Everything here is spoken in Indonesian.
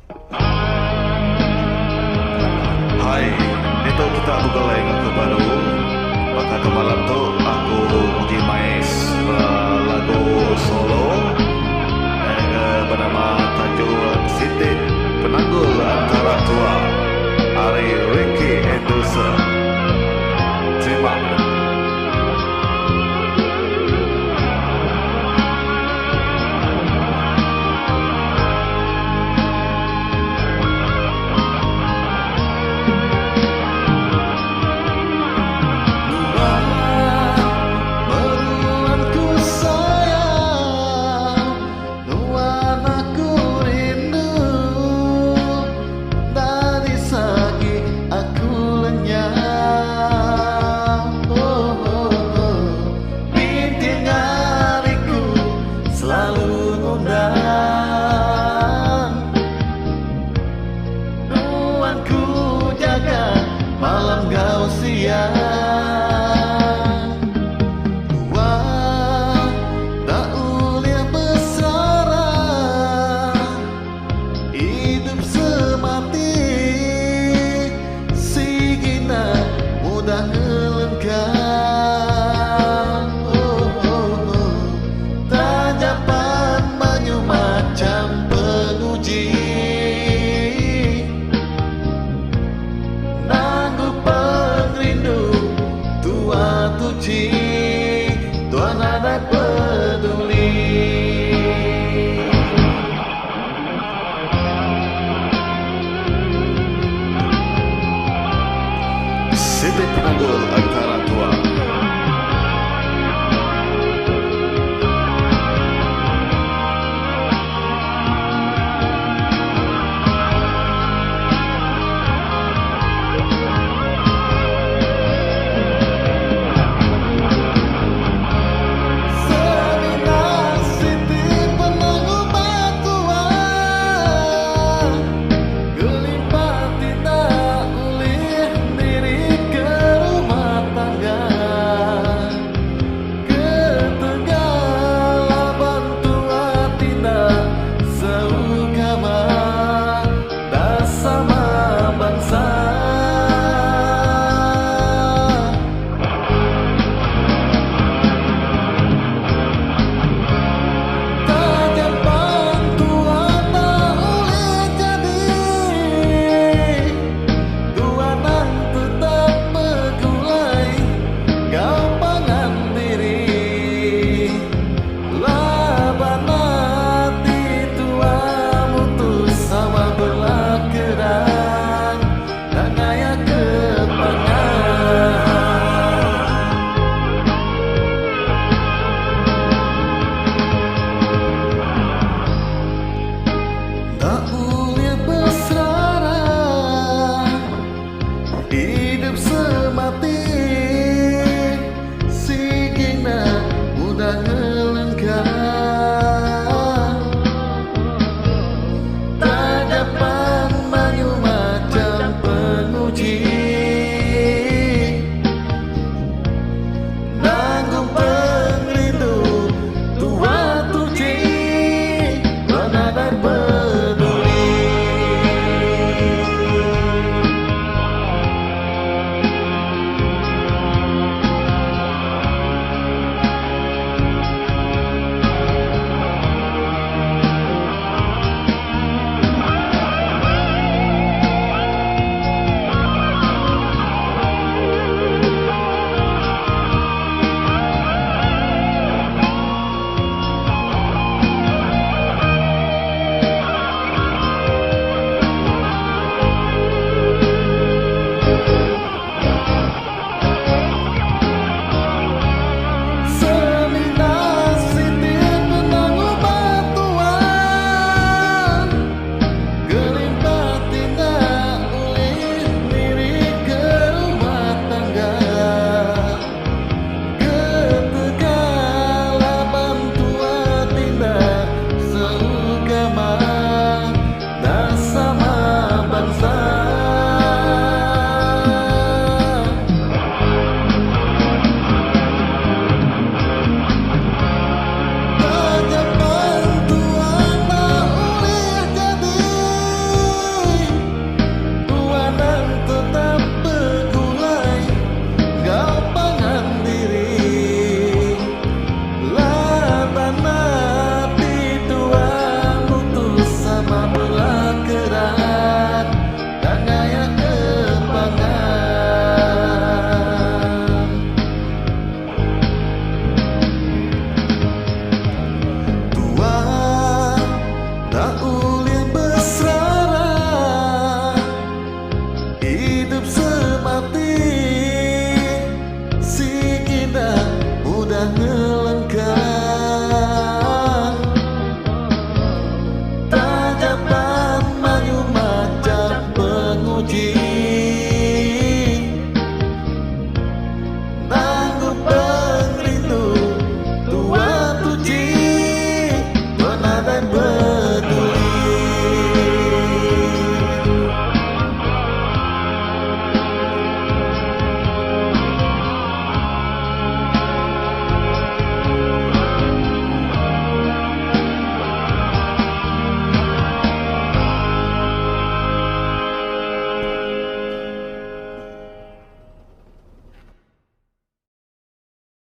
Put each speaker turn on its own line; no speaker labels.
Hai, dito kita bugalay nga kabalo. Baka kamalan to, ako mag-imais lagu solo. Bernama tajuk Siti Penanggul Antara Tua, Ari Ricky Endosa. Terima kasih.
Malam kau siang Wah, tak ulia bersara Hidup semati Si gina mudah ngelengkang Tajapan banyu macam penguji Tuhan ada peduli
Siti Penanggul Antara Tua.
Hidup semati Si gina mudah ngelengkang Tajapan banyu macam penguji Nanggung pengrindu tua tuji Menadai peduli tak